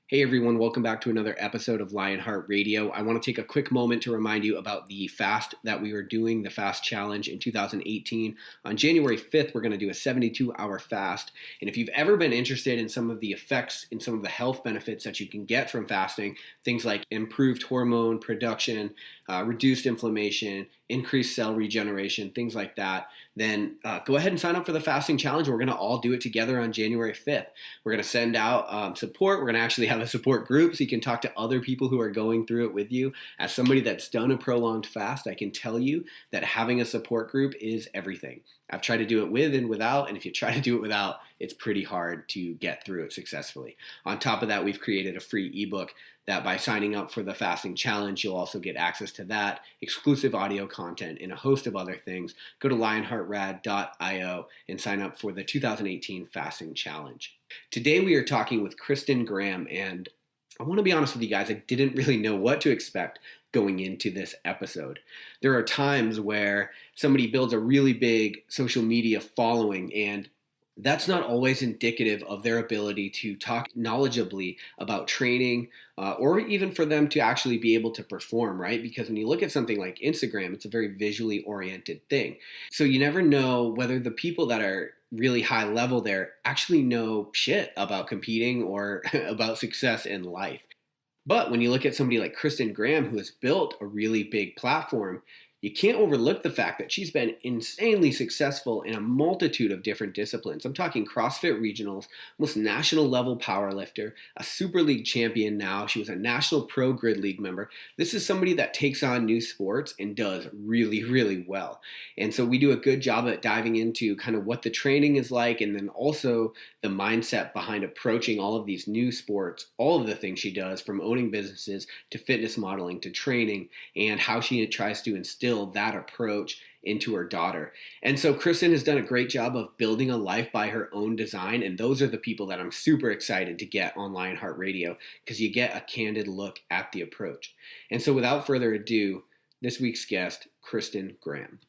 Hey everyone, welcome back to another episode of Lionheart Radio. I want to take a quick moment to remind you about the fast that we were doing, the fast challenge in 2018. On January 5th, we're going to do a 72-hour fast. And if you've ever been interested in some of the effects and some of the health benefits that you can get from fasting, things like improved hormone production, reduced inflammation, increased cell regeneration, things like that, then go ahead and sign up for the fasting challenge. We're going to all do it together on January 5th. We're going to send out support. We're going to actually have a support group so you can talk to other people who are going through it with you. As somebody that's done a prolonged fast, I can tell you that having a support group is everything. I've tried to do it with and without, and if you try to do it without, it's pretty hard to get through it successfully. On top of that, we've created a free ebook that by signing up for the fasting challenge, you'll also get access to that, exclusive audio content, and a host of other things. Go to lionheartrad.io and sign up for the 2018 fasting challenge. Today we are talking with Kristen Graham, and I want to be honest with you guys, I didn't really know what to expect going into this episode. There are times where somebody builds a really big social media following, and that's not always indicative of their ability to talk knowledgeably about training or even for them to actually be able to perform, right? Because when you look at something like Instagram, it's a very visually oriented thing. So you never know whether the people that are really high level there actually know shit about competing or about success in life. But when you look at somebody like Kristen Graham, who has built a really big platform, you can't overlook the fact that she's been insanely successful in a multitude of different disciplines. I'm talking CrossFit Regionals, almost national level powerlifter, a Super League champion now. She was a National Pro Grid League member. This is somebody that takes on new sports and does really, really well. And so we do a good job at diving into kind of what the training is like, and then also the mindset behind approaching all of these new sports, all of the things she does, from owning businesses to fitness modeling to training, and how she tries to instill that approach into her daughter. And so Kristen has done a great job of building a life by her own design, and those are the people that I'm super excited to get on Lionheart Radio, because you get a candid look at the approach. And so without further ado, this week's guest, Kristen Graham.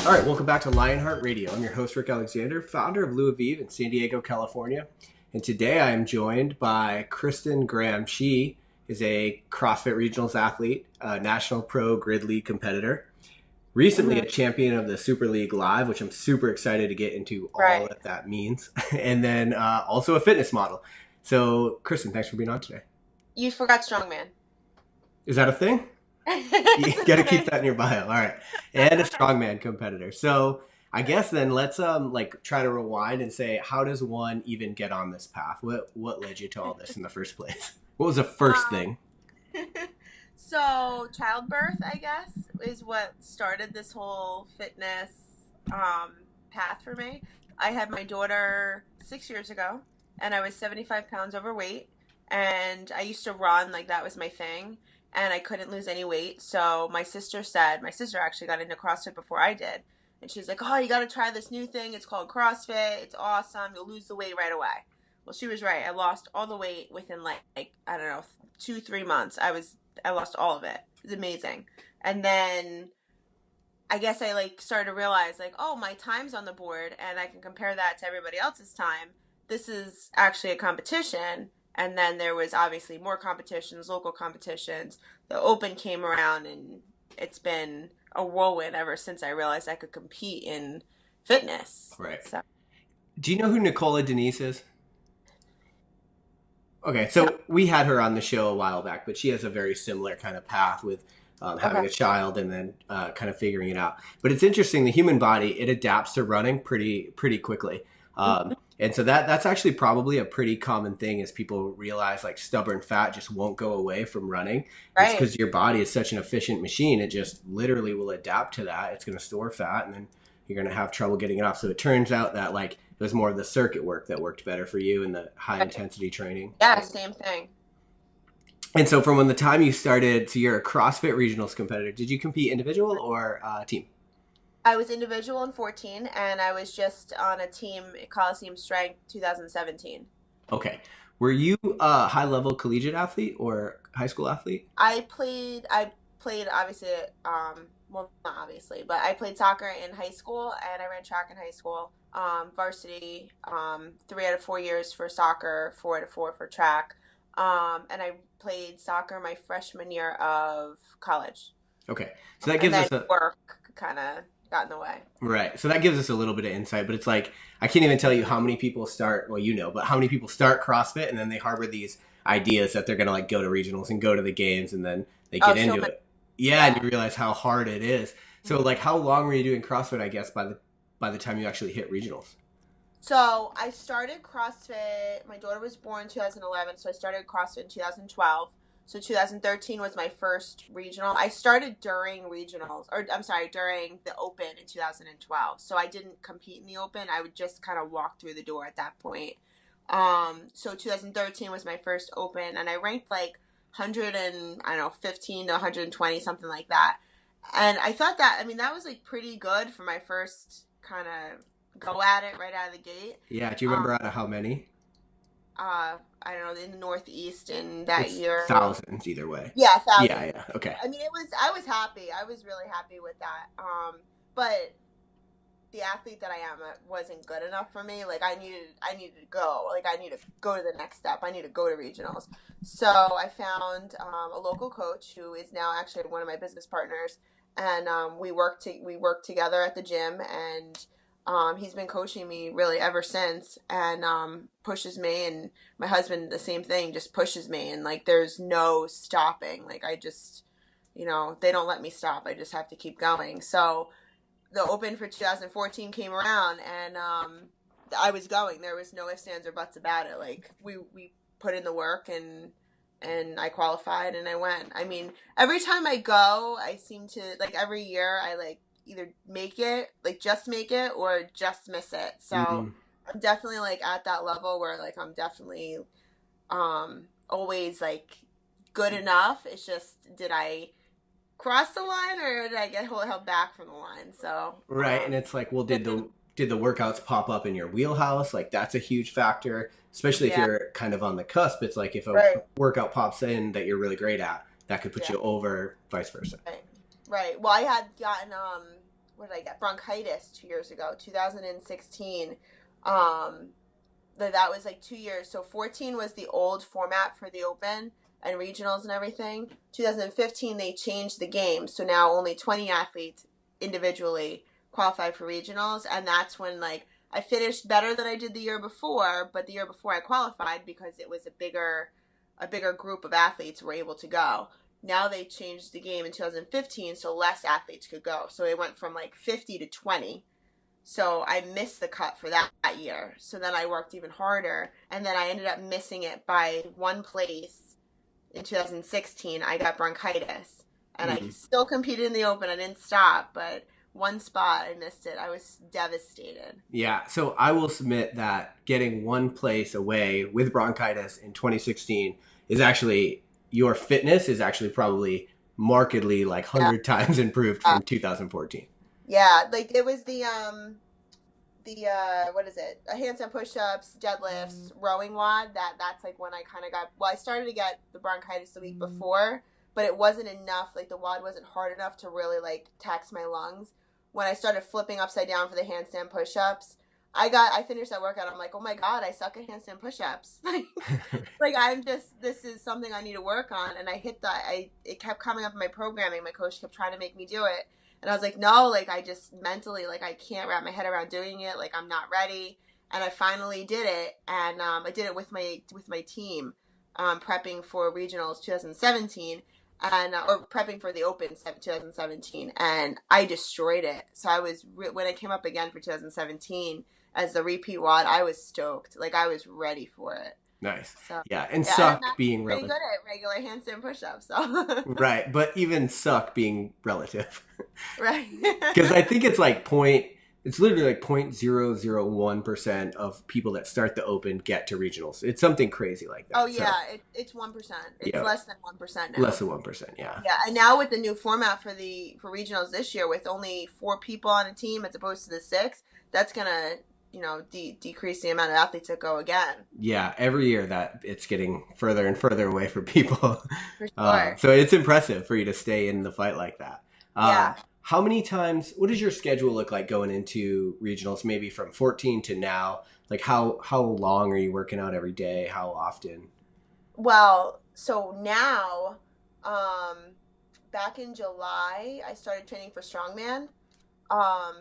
All right, welcome back to Lionheart Radio. I'm your host, Rick Alexander, founder of Lou Aviv in San Diego, California. And today I am joined by Kristen Graham. She is a CrossFit Regionals athlete, a National Pro Grid League competitor, recently a champion of the Super League Live, which I'm super excited to get into all that that means, and then also a fitness model. So, Kristen, thanks for being on today. You forgot Strongman. Is that a thing? You got to keep that in your bio. All right. And a Strongman competitor. So I guess then let's try to rewind and say, how does one even get on this path? What led you to all this in the first place? What was the first thing? So childbirth, I guess, is what started this whole fitness path for me. I had my daughter 6 years ago, and I was 75 pounds overweight, and I used to run, like that was my thing. And I couldn't lose any weight. So my sister actually got into CrossFit before I did. And she's like, oh, you got to try this new thing. It's called CrossFit. It's awesome. You'll lose the weight right away. Well, she was right. I lost all the weight within like I don't know, 2-3 months. I lost all of it. It was amazing. And then I guess I started to realize oh, my time's on the board and I can compare that to everybody else's time. This is actually a competition. And then there was obviously more competitions, local competitions. The Open came around, and it's been a whirlwind ever since I realized I could compete in fitness. Right. So. Do you know who Nicola Denise is? Okay, so we had her on the show a while back, but she has a very similar kind of path with having a child and then kind of figuring it out. But it's interesting, the human body, it adapts to running pretty quickly. And so that's actually probably a pretty common thing, is people realize stubborn fat just won't go away from running. Right. It's because your body is such an efficient machine. It just literally will adapt to that. It's going to store fat, and then you're going to have trouble getting it off. So it turns out that it was more of the circuit work that worked better for you and the high intensity training. Yeah, same thing. And so from when the time you started, so you're a CrossFit Regionals competitor, did you compete individual or team? I was individual in 2014, and I was just on a team at Coliseum Strength 2017. Okay. Were you a high-level collegiate athlete or high school athlete? I played obviously well, not obviously, but I played soccer in high school and I ran track in high school. Varsity, 3 out of 4 years for soccer, 4 out of 4 for track. And I played soccer my freshman year of college. Okay. So that And gives then us a work kind of got in the way. right. So that gives us a little bit of insight, but it's like I can't even tell you how many people start, well, you know, but how many people start CrossFit and then they harbor these ideas that they're going to like go to regionals and go to the games and then they Oh, get so into many. it. Yeah, and Yeah. you realize how hard it is. So like how long were you doing CrossFit, I guess, by the time you actually hit regionals? So I started CrossFit. My daughter was born in 2011, so I started CrossFit in 2012. So 2013 was my first regional. I started during regionals, or I'm sorry, during the Open in 2012. So I didn't compete in the Open. I would just kind of walk through the door at that point. So 2013 was my first Open, and I ranked like 100 and I don't know 15 to 120, something like that. And I thought that, I mean, that was like pretty good for my first kind of go at it right out of the gate. Yeah, do you Um, remember out of how many? I don't know, in the Northeast in that It's year. thousands either way. Yeah, Yeah, thousands. yeah. Okay. I mean, I was happy. I was really happy with that. But the athlete that I am wasn't good enough for me. Like I needed to go. Like I need to go to the next step. I need to go to regionals. So I found a local coach who is now actually one of my business partners, and we work together at the gym, and he's been coaching me really ever since, and pushes me, and my husband the same thing, just pushes me, and like there's no stopping. Like I just, they don't let me stop. I just have to keep going. So the Open for 2014 came around, and I was going. There was no ifs, ands, or buts about it. Like we put in the work, and I qualified, and I went. I mean, every time I go, I seem to like every year I like either make it, like just make it, or just miss it. So Mm. I'm definitely like at that level where like I'm definitely always like good enough. It's just did I cross the line or did I get held back from the line? So, Right, and it's like, well, did the workouts pop up in your wheelhouse? Like that's a huge factor, especially if yeah, you're kind of on the cusp. It's like if a right, workout pops in that you're really great at, that could put yeah, you over, vice versa. right, right. Well, I had gotten what did I get? Bronchitis 2 years ago, 2016. Um, that was like 2 years. So 14 was the old format for the Open and regionals and everything. 2015 they changed the game, so now only 20 athletes individually qualify for regionals, and that's when like I finished better than I did the year before, but the year before I qualified because it was a bigger group of athletes were able to go. Now they changed the game in 2015 so less athletes could go. So it went from like 50 to 20. So I missed the cut for that year. So then I worked even harder. And then I ended up missing it by one place in 2016. I got bronchitis. And I Mm. still competed in the Open. I didn't stop, but one spot I missed it. I was devastated. Yeah, so I will submit that getting one place away with bronchitis in 2016 is actually your fitness is actually probably markedly like Yeah. 100 times improved Uh, from 2014. yeah. Like it was what is it? Handstand push-ups, deadlifts, rowing WOD. That's like when I kind of got. Well, I started to get the bronchitis the week before, but it wasn't enough. Like the WOD wasn't hard enough to really like tax my lungs. When I started flipping upside down for the handstand push-ups, I finished that workout. I'm like, oh my god, I suck at handstand push-ups. Like I'm just this is something I need to work on, and I hit that. It kept coming up in my programming. My coach kept trying to make me do it, and I was like, no, like I just mentally like I can't wrap my head around doing it. Like I'm not ready, and I finally did it, and I did it with my team, prepping for regionals 2017. And or prepping for the Open 2017, and I destroyed it. So I was when it came up again for 2017 as the repeat WOD, I was stoked. Like I was ready for it. Nice. So Yeah, and yeah, and I'm suck actually being pretty good relative. at regular handstand push-ups. So Right, but even suck being relative. right. Because I think it's like it's literally like 0.001% of people that start the Open get to regionals. It's something crazy like Oh that. So, yeah, it's 1%. It's yeah, less than 1% less now. than 1%. Yeah. Yeah, and now with the new format for regionals this year, with only 4 people on a team as opposed to the six, that's gonna decrease the amount of athletes that go again. Yeah, every year that it's getting further and further away from people. For sure. So it's impressive for you to stay in the fight like that. Yeah. how many times, what does your schedule look like going into regionals, maybe from 14 to now? Like how long are you working out every day? How often? Well, so now, um, back in July, I started training for Strongman.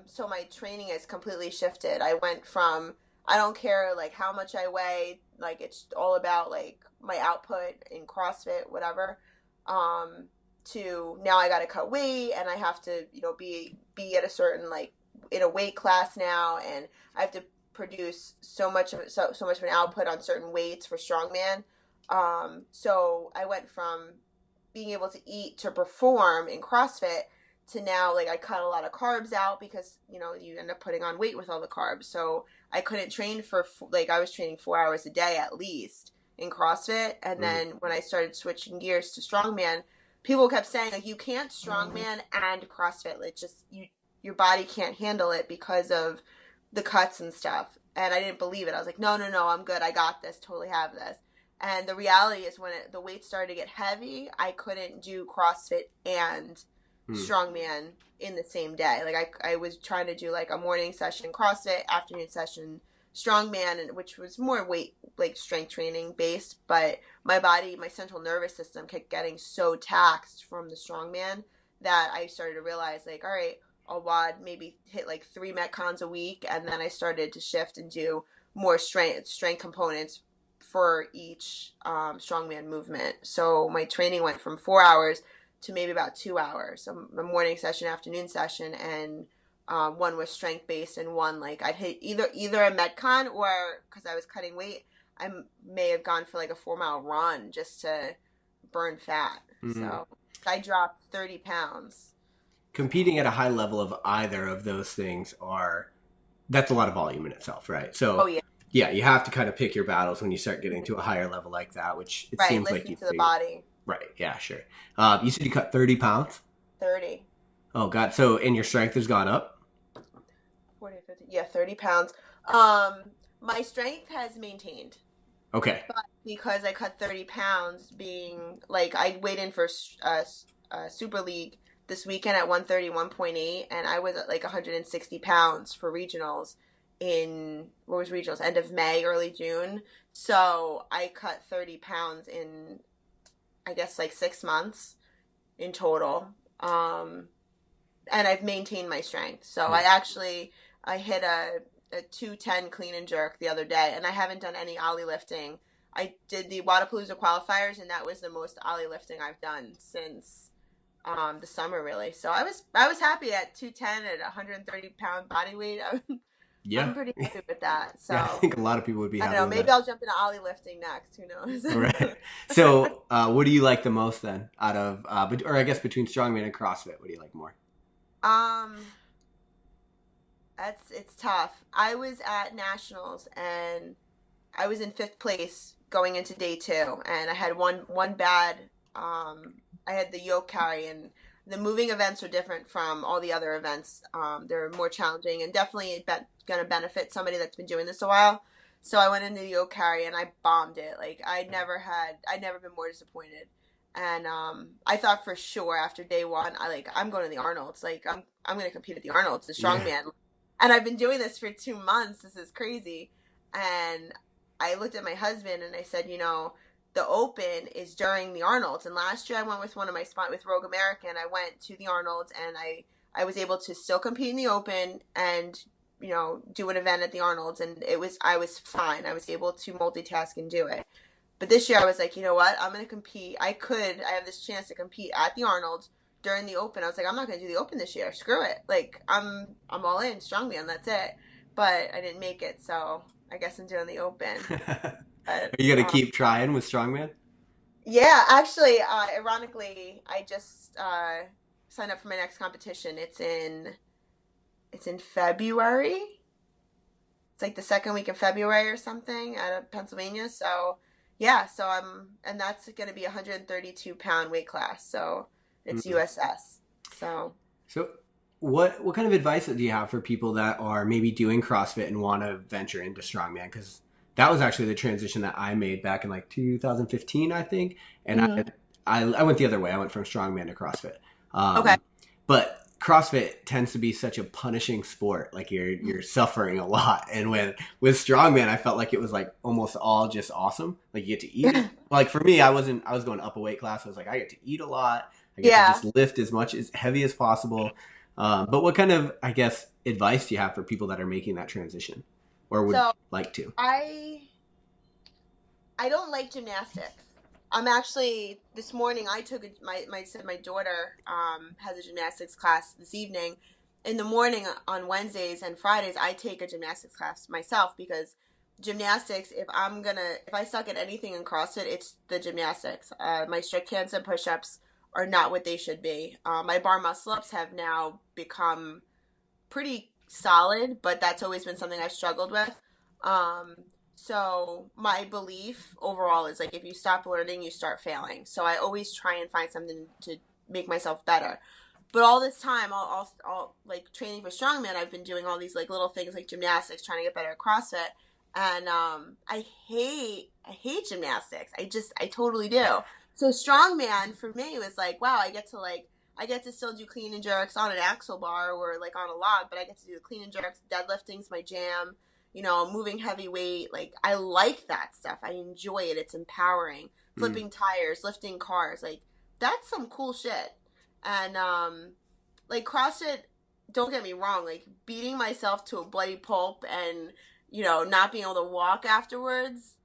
So my training has completely shifted. I went from I don't care like how much I weigh, like it's all about like my output in CrossFit, whatever. Um, to now I got to cut weight and I have to, be at a certain like in a weight class now, and I have to produce so much of an output on certain weights for strongman. So I went from being able to eat to perform in CrossFit to now like I cut a lot of carbs out because you end up putting on weight with all the carbs. So I couldn't train for like I was training 4 hours a day at least in CrossFit, and Mm. then when I started switching gears to strongman, people kept saying like you can't strongman and CrossFit. Like just your body can't handle it because of the cuts and stuff. And I didn't believe it. I was like, no, no, no, I'm good. I got this. Totally have this. And the reality is, when the weights started to get heavy, I couldn't do CrossFit and Mm. strongman in the same day. Like I was trying to do like a morning session CrossFit, afternoon session strongman, and which was more weight like strength training based. But my central nervous system kept getting so taxed from the strongman that I started to realize like, all right, I'll WOD maybe hit like 3 metcons a week, and then I started to shift and do more strength components for each strongman movement. So my training went from 4 hours to maybe about 2 hours, a morning session, afternoon session, and one was strength based, and one like I'd hit either a metcon, or because I was cutting weight, I may have gone for like a 4 mile run just to burn fat. Mm. So I dropped 30 pounds. Competing at a high level of either of those things that's a lot of volume in itself, right? Oh So yeah, yeah, you have to kind of pick your battles when you start getting to a higher level like that, which it right. seems like Listen you to the figured. body. Right. Yeah, sure. You said you cut 30 pounds. 30. Oh God. So, and your strength has gone up. 40, 50, yeah, 30 pounds. Um, my strength has maintained, Okay. but because I cut 30 pounds, being like I weighed in for Super League this weekend at 131.8, and I was at like 160 pounds for regionals in what was regionals end of May, early June. So I cut 30 pounds in, I guess, like 6 months in total. And I've maintained my strength. So Nice. I hit a 210 clean and jerk the other day, and I haven't done any ollie lifting. I did the Wadapalooza qualifiers, and that was the most ollie lifting I've done since the summer, really. So I was happy at 210 at 130-pound body weight. Yeah. I'm pretty happy with that. Yeah. I So think a lot of people would be I don't happy know. with Maybe that. I'll jump into ollie lifting next. Who All knows? right. So, what do you like the most then out of, or I guess between strongman and CrossFit, what do you like more? um, it's tough. I was at nationals and I was in fifth place going into day two, and I had one bad. I had the yoke carry, and the moving events are different from all the other events. They're more challenging and definitely going to benefit somebody that's been doing this a while. So I went into the yoke carry and I bombed it. Like I'd never been more disappointed. And I thought for sure after day one, I'm going to the Arnold's. Like I'm going to compete at the Arnold's, the Yeah. strongman. And I've been doing this for 2 months. This is crazy. And I looked at my husband and I said, the Open is during the Arnold's. And last year I went with one of my spot with Rogue American. I went to the Arnold's and I was able to still compete in the Open and do an event at the Arnold's, and I was fine. I was able to multitask and do it. But this year I was like, you know what? I'm going to compete. I have this chance to compete at the Arnold's during the Open. I was like, I'm not going to do the Open this year. Screw it. Like I'm all in strongman. That's it. But I didn't make it, so I guess I'm doing the Open. Are But you gonna keep trying with strongman? yeah, actually, ironically, I just signed up for my next competition. It's in February. It's like the second week of February or something out of Pennsylvania. So yeah, and that's going to be a 132-pound weight class. So it's Mm. USS. So So, what kind of advice do you have for people that are maybe doing CrossFit and want to venture into strongman? Because that was actually the transition that I made back in like 2015, I think, and hmm I went the other way. I went from strongman to CrossFit. okay. But CrossFit tends to be such a punishing sport. Like you're suffering a lot. And with strongman, I felt like it was like almost all just awesome. Like you get to eat. Like for me, I was going up a weight class. I was like, I get to eat a lot. I get to Yeah. just lift as heavy as possible. But what kind of, I guess, advice do you have for people that are making that transition or would like to? I don't like gymnastics. I'm actually this morning. I took my daughter has a gymnastics class this evening. In the morning on Wednesdays and Fridays, I take a gymnastics class myself because gymnastics. If I suck at anything in CrossFit, it's the gymnastics. My strict hands and push-ups are not what they should be. My bar muscle-ups have now become pretty solid, but that's always been something I've struggled with. So my belief overall is like if you stop learning, you start failing. So I always try and find something to make myself better. But all this time, I'll like training for strongman, I've been doing all these like little things like gymnastics, trying to get better at CrossFit. And I hate gymnastics. I totally do. So strongman for me was like, wow, I get to still do clean and jerks on an axle bar or like on a log, but I get to do the clean and jerks. Deadlifting's my jam. You know, moving heavy weight. Like I like that stuff. I enjoy it. It's empowering. Flipping tires, lifting cars. Like that's some cool shit. And like CrossFit, don't get me wrong, like beating myself to a bloody pulp and, you know, not being able to walk afterwards.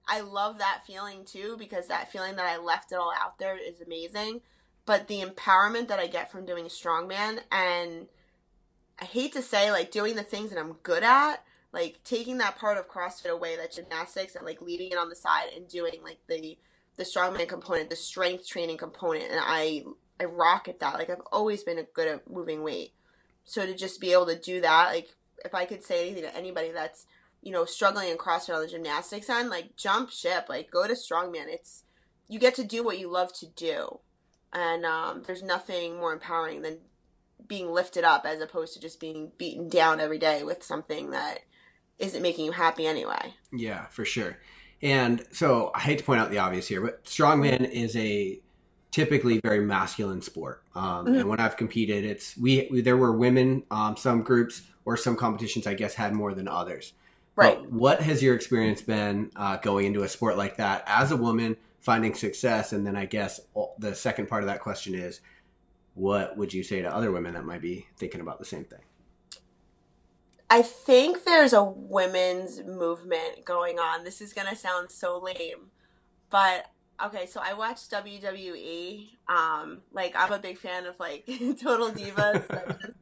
I love that feeling too, because that feeling that I left it all out there is amazing. But the empowerment that I get from doing strongman, and I hate to say, like doing the things that I'm good at, like taking that part of CrossFit away, that gymnastics, and like leaving it on the side and doing like the strongman component, the strength training component, and I rock at that. Like I've always been good at moving weight, so to just be able to do that, like if I could say anything to anybody that's, you know, struggling in CrossFit on the gymnastics end, like jump ship, like go to strongman. It's, you get to do what you love to do, and there's nothing more empowering than being lifted up as opposed to just being beaten down every day with something that isn't making you happy anyway. Yeah, for sure. And so I hate to point out the obvious here, but strongman is a typically very masculine sport. And when I've competed, there were women, some groups or some competitions, I guess, had more than others. Right. But what has your experience been going into a sport like that as a woman, finding success? And then I guess the second part of that question is, what would you say to other women that might be thinking about the same thing? I think there's a women's movement going on. This is going to sound so lame, but okay, so I watch WWE. Like I'm a big fan of like Total Divas. There's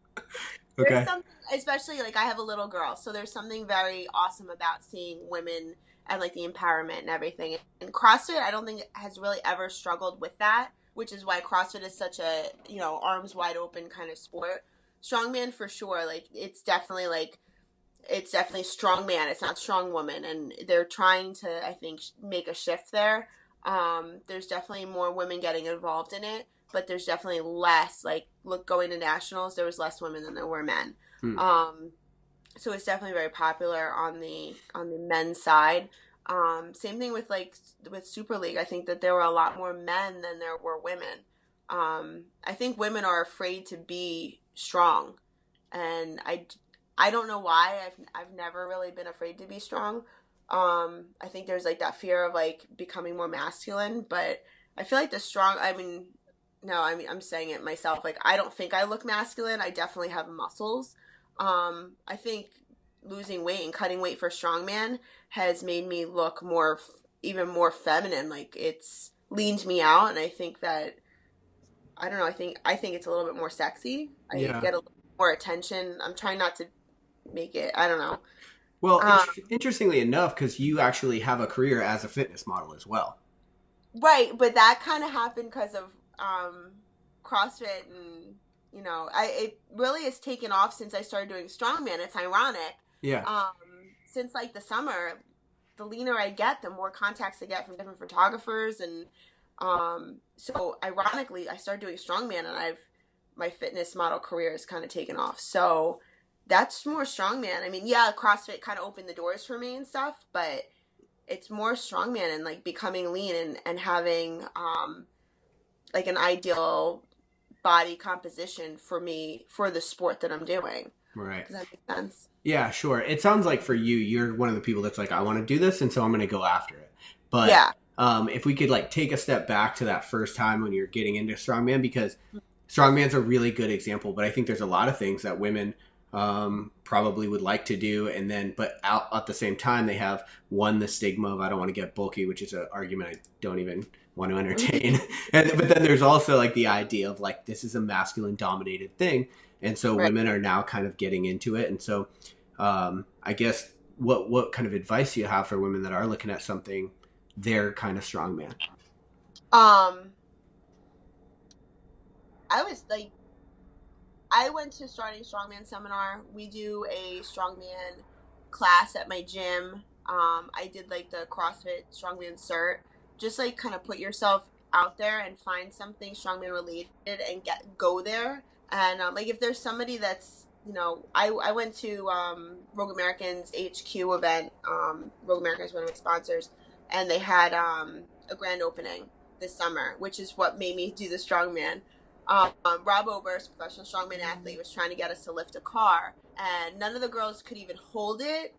Okay. something, especially like I have a little girl, so there's something very awesome about seeing women and like the empowerment and everything. And CrossFit, I don't think has really ever struggled with that, which is why CrossFit is such a, you know, arms wide open kind of sport. Strongman for sure, like it's definitely strongman. It's not strong woman, and they're trying to, I think, make a shift there. There's definitely more women getting involved in it, but there's definitely less. Like, look, going to nationals, there was less women than there were men. So it's definitely very popular on the men's side. Same thing with with Super League. I think that there were a lot more men than there were women. I think women are afraid to be strong, and I don't know why. I've never really been afraid to be strong. I think there's like that fear of like becoming more masculine, but I feel like the strong, I mean, no, I mean, I'm saying it myself. Like, I don't think I look masculine. I definitely have muscles. I think losing weight and cutting weight for strongman has made me look even more feminine. Like, it's leaned me out, and I think that, I don't know, I think it's a little bit more sexy. I Yeah. get a little more attention. I'm trying not to make it, I don't know. Well, interestingly enough, because you actually have a career as a fitness model as well. Right, but that kind of happened because of CrossFit, and you know, it really has taken off since I started doing strongman. It's ironic. Yeah. Since like the summer, the leaner I get, the more contacts I get from different photographers, and so ironically, I started doing strongman, and my fitness model career has kind of taken off. So that's more strongman. I mean, yeah, CrossFit kind of opened the doors for me and stuff, but it's more strongman and like becoming lean and having like an ideal body composition for me for the sport that I'm doing. Right. Does that make sense? Yeah, sure. It sounds like for you, you're one of the people that's like, I want to do this, and so I'm going to go after it. But Yeah. if we could like take a step back to that first time when you're getting into strongman, because strongman's a really good example, but I think there's a lot of things that women probably would like to do, and then but out at the same time they have the stigma of I don't want to get bulky, which is an argument I don't even want to entertain. But then there's also like the idea of like this is a masculine dominated thing, and so Right. women are now kind of getting into it. And so I guess what kind of advice do you have for women that are looking at something they're kind of strongman? I went to starting strongman seminar. We do a strongman class at my gym. I did like the CrossFit strongman cert. Just like kind of put yourself out there and find something strongman related and go there. And like if there's somebody that's, you know, I went to Rogue American's HQ event. Rogue American is one of my sponsors, and they had a grand opening this summer, which is what made me do the strongman. Rob Oberst, professional strongman athlete, was trying to get us to lift a car, and none of the girls could even hold it.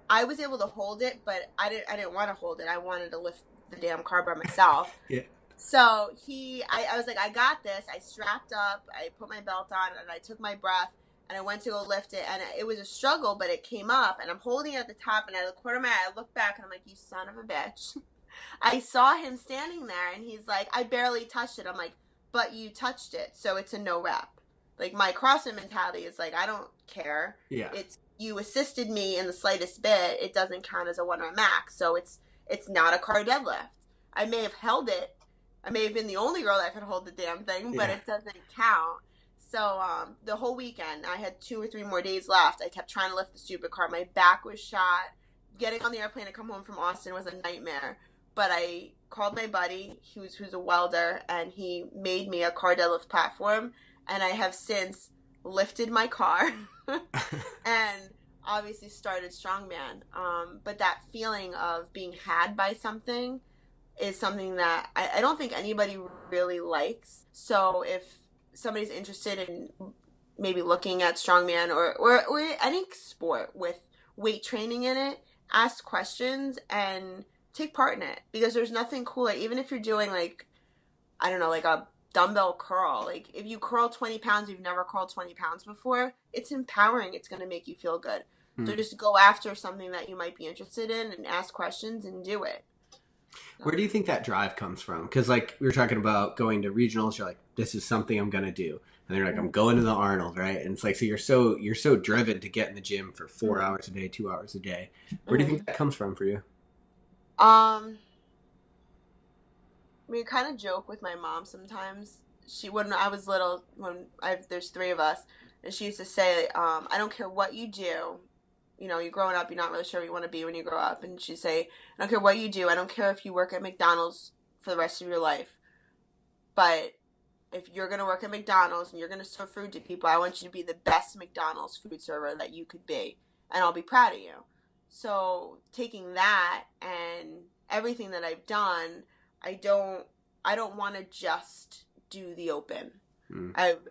I was able to hold it, but I didn't want to hold it. I wanted to lift the damn car by myself. Yeah. So I was like, I got this. I strapped up, I put my belt on, and I took my breath, and I went to go lift it, and it was a struggle, but it came up, and I'm holding it at the top, and out of the corner of my eye, I look back, and I'm like, you son of a bitch. I saw him standing there, and he's like, I barely touched it. I'm like, but you touched it, so it's a no rep. Like, my CrossFit mentality is like, I don't care. Yeah. It's, you assisted me in the slightest bit, it doesn't count as a 1 rep max, so it's not a car deadlift. I may have held it. I may have been the only girl that could hold the damn thing, but it doesn't count. So the whole weekend, I had 2 or 3 more days left. I kept trying to lift the stupid car. My back was shot. Getting on the airplane to come home from Austin was a nightmare. But I called my buddy, who's a welder, and he made me a car deadlift platform. And I have since lifted my car and obviously started strongman. But that feeling of being had by something is something that I don't think anybody really likes. So if somebody's interested in maybe looking at strongman or any sport with weight training in it, ask questions and take part in it, because there's nothing cooler. Even if you're doing like, I don't know, like a dumbbell curl, like if you curl 20 pounds, you've never curled 20 pounds before, it's empowering. It's going to make you feel good. So just go after something that you might be interested in and ask questions and do it. Where do you think that drive comes from? Because like we were talking about going to regionals, you're like, this is something I'm going to do. And they're like, I'm going to the Arnold, right? And it's like, so you're so driven to get in the gym for 4 hours a day, 2 hours a day. Where do you think that comes from for you? I mean, I kind of joke with my mom sometimes. When I was little, there's 3 of us, and she used to say, I don't care what you do. You know, you're growing up, you're not really sure what you want to be when you grow up. And she'd say, I don't care what you do. I don't care if you work at McDonald's for the rest of your life. But if you're going to work at McDonald's and you're going to serve food to people, I want you to be the best McDonald's food server that you could be. And I'll be proud of you. So taking that and everything that I've done, I don't want to just do the open.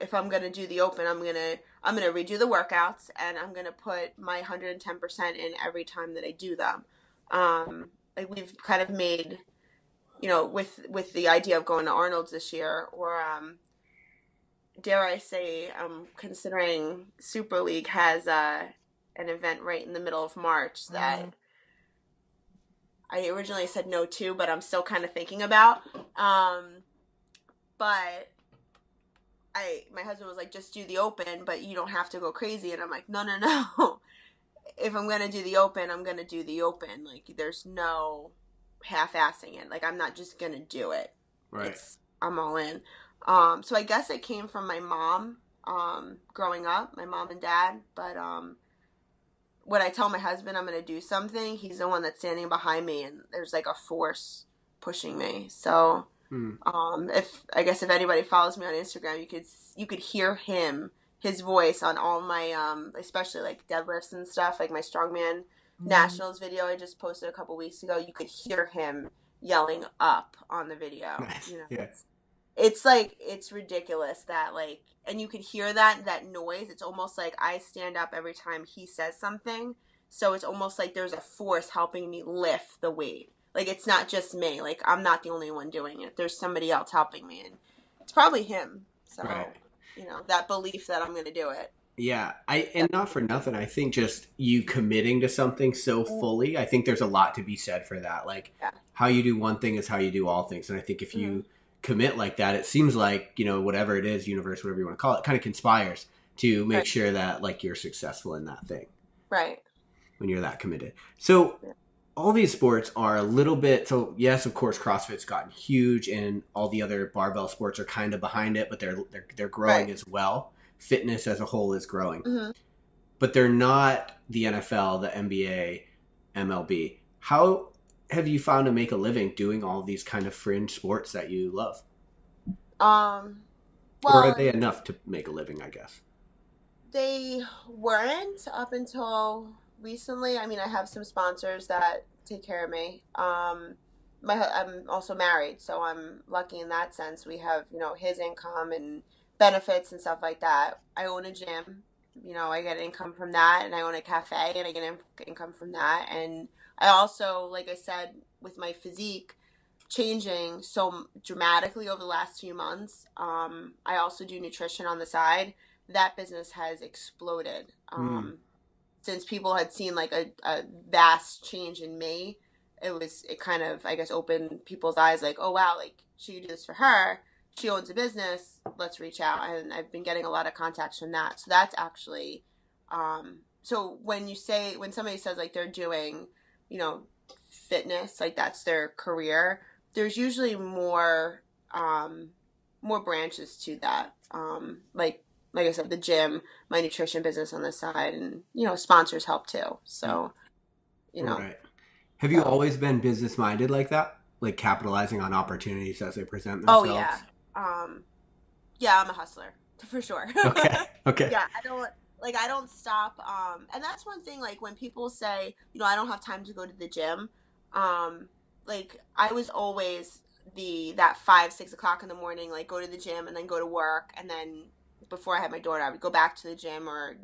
If I'm going to do the open, I'm going to redo the workouts, and I'm going to put my 110% in every time that I do them. Like we've kind of made, you know, with the idea of going to Arnold's this year, or dare I say, considering Super League has an event right in the middle of March that I originally said no to, but I'm still kind of thinking about. But my husband was like, just do the open, but you don't have to go crazy. And I'm like, no. If I'm going to do the open, I'm going to do the open. Like, there's no half-assing it. Like, I'm not just going to do it. Right. I'm all in. So I guess it came from my mom growing up, my mom and dad. But when I tell my husband I'm going to do something, he's the one that's standing behind me, and there's like a force pushing me. So if anybody follows me on Instagram, you could hear his voice on all my especially like deadlifts and stuff, like my strongman nationals video I just posted a couple weeks ago. You could hear him yelling up on the video. Nice. You know, Yeah. it's like, it's ridiculous that like, and you could hear that noise. It's almost like I stand up every time he says something. So it's almost like there's a force helping me lift the weight. Like it's not just me. Like I'm not the only one doing it. There's somebody else helping me, and it's probably him. So, Right. that belief that I'm going to do it. Yeah, and not for nothing, I think just you committing to something so fully, I think there's a lot to be said for that. Like Yeah. how you do one thing is how you do all things. And I think if you commit like that, it seems like, whatever it is, universe, whatever you want to call it, kind of conspires to make Right. sure that like you're successful in that thing Right. when you're that committed. So Yeah. all these sports are a little bit, so yes, of course, CrossFit's gotten huge and all the other barbell sports are kind of behind it, but they're growing as well. Fitness as a whole is growing, but they're not the NFL, the NBA, MLB. How have you found to make a living doing all these kind of fringe sports that you love? Well, Or are they enough to make a living, I guess? they weren't up until recently. I mean, I have some sponsors that take care of me. I'm also married, so I'm lucky in that sense. We have, his income and benefits and stuff like that. I own a gym. I get income from that, and I own a cafe, and I get income from that. And I also, like I said, with my physique changing so dramatically over the last few months, I also do nutrition on the side. That business has exploded. Since people had seen like a vast change in me, it kind of, I guess, opened people's eyes like, oh wow, like she could do this for her. She owns a business. Let's reach out. And I've been getting a lot of contacts from that. So that's actually, so when somebody says like they're doing, fitness, like that's their career, there's usually more branches to that. Like I said, the gym, my nutrition business on the side, and sponsors help too. So, Right. Have you always been business minded like that? Like capitalizing on opportunities as they present themselves? Oh yeah. Yeah, I'm a hustler for sure. Okay. Yeah, I don't stop. And that's one thing, like when people say, I don't have time to go to the gym. Like I was always that 5, 6 o'clock in the morning, like go to the gym and then go to work. And then before I had my daughter, I would go back to the gym, or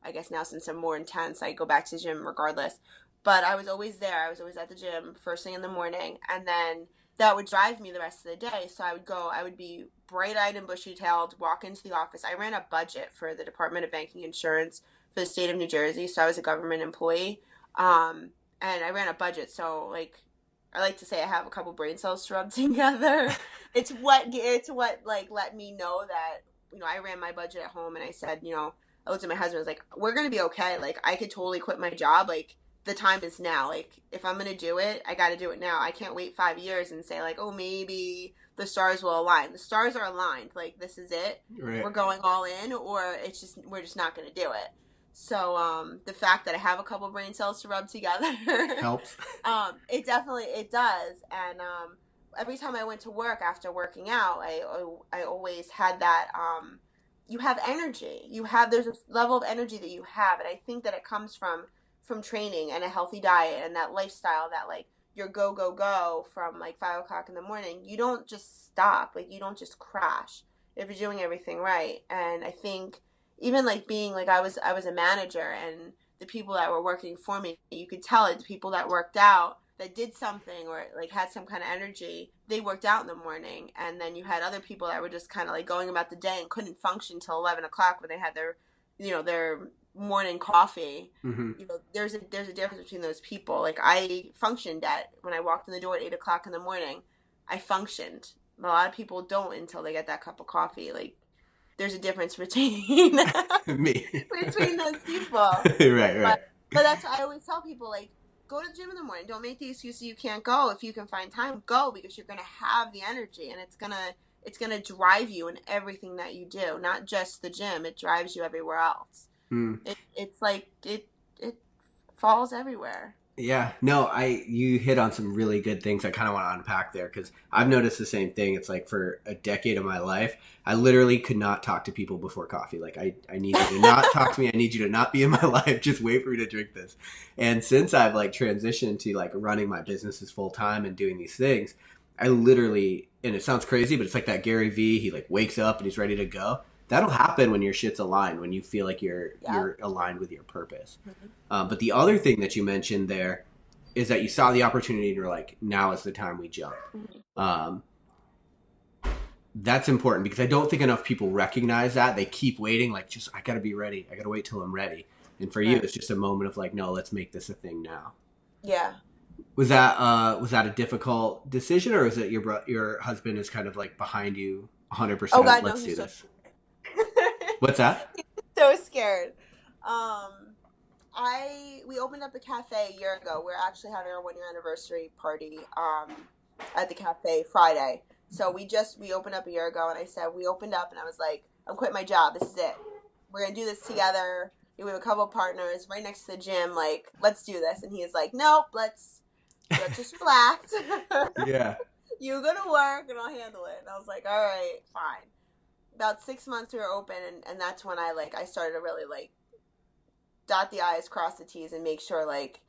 I guess now since I'm more intense, I go back to the gym regardless. But I was always there. I was always at the gym first thing in the morning. And then that would drive me the rest of the day. So I would be bright-eyed and bushy-tailed, walk into the office. I ran a budget for the Department of Banking Insurance for the state of New Jersey. So I was a government employee. And I ran a budget. So like, I like to say I have a couple brain cells to rub together. It's what like let me know that, I ran my budget at home, and I said, I looked at my husband, I was like, we're going to be okay. Like I could totally quit my job. Like the time is now. Like if I'm going to do it, I got to do it now. I can't wait 5 years and say like, oh, maybe the stars will align. The stars are aligned. Like this is it. Right. We're going all in, or we're just not going to do it. So the fact that I have a couple brain cells to rub together helps. it does. And every time I went to work after working out, I always had that. You have energy. There's a level of energy that you have, and I think that it comes from training and a healthy diet and that lifestyle, that like your go from like 5 o'clock in the morning. You don't just stop. Like you don't just crash if you're doing everything right. And I think even like being like I was a manager, and the people that were working for me, you could tell it. The people that worked out, that did something or like had some kind of energy, they worked out in the morning. And then you had other people that were just kind of like going about the day and couldn't function till 11 o'clock when they had their morning coffee. There's a difference between those people. Like I functioned when I walked in the door at 8 o'clock in the morning, I functioned. A lot of people don't until they get that cup of coffee. Like there's a difference between me between those people. right. But that's what I always tell people, like, go to the gym in the morning. Don't make the excuse that you can't go. If you can find time, go, because you're gonna have the energy, and it's gonna drive you in everything that you do. Not just the gym; it drives you everywhere else. It's like it falls everywhere. Yeah, no, you hit on some really good things I kind of want to unpack there, because I've noticed the same thing. It's like for a decade of my life, I literally could not talk to people before coffee. Like I need you to not talk to me. I need you to not be in my life. Just wait for me to drink this. And since I've like transitioned to like running my businesses full time and doing these things, I literally, and it sounds crazy, but it's like that Gary V. He like wakes up and he's ready to go. That'll happen when your shit's aligned, when you feel like Yeah. you're aligned with your purpose. Mhm. But the other thing that you mentioned there is that you saw the opportunity and you're like, now is the time we jump. Mhm. Um, that's important because I don't think enough people recognize that. They keep waiting, like, just I gotta be ready. I gotta wait till I'm ready. And for you, Right. it's just a moment of like, no, let's make this a thing now. Yeah. Was that a difficult decision, or is it your husband is kind of like behind you Oh 100%? God, no, Let's do he's so this. What's that? so scared. We opened up the cafe a year ago. We're actually having our 1 year anniversary party at the cafe Friday. So we opened up a year ago, and I said we opened up, and I was like, I'm quitting my job. This is it. We're gonna do this together. We have a couple of partners right next to the gym. Like, let's do this. And he's like, nope, let's just relax. Yeah. You go to work, and I'll handle it. And I was like, all right, fine. About 6 months we were open, and that's when I started to really like dot the I's, cross the T's, and make sure like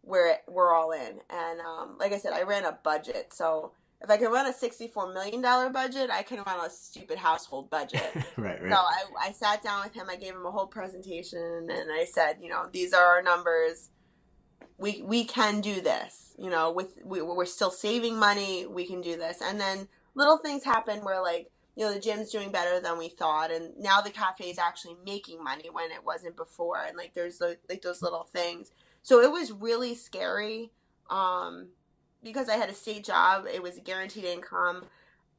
we're all in. And like I said, I ran a budget, so if I can run a $64 million budget, I can run a stupid household budget. Right, So right. I sat down with him, I gave him a whole presentation, and I said, these are our numbers. We can do this. We're still saving money. We can do this. And then little things happen where like the gym's doing better than we thought, and now the cafe is actually making money when it wasn't before. And like there's like those little things. So it was really scary, because I had a state job. It was a guaranteed income.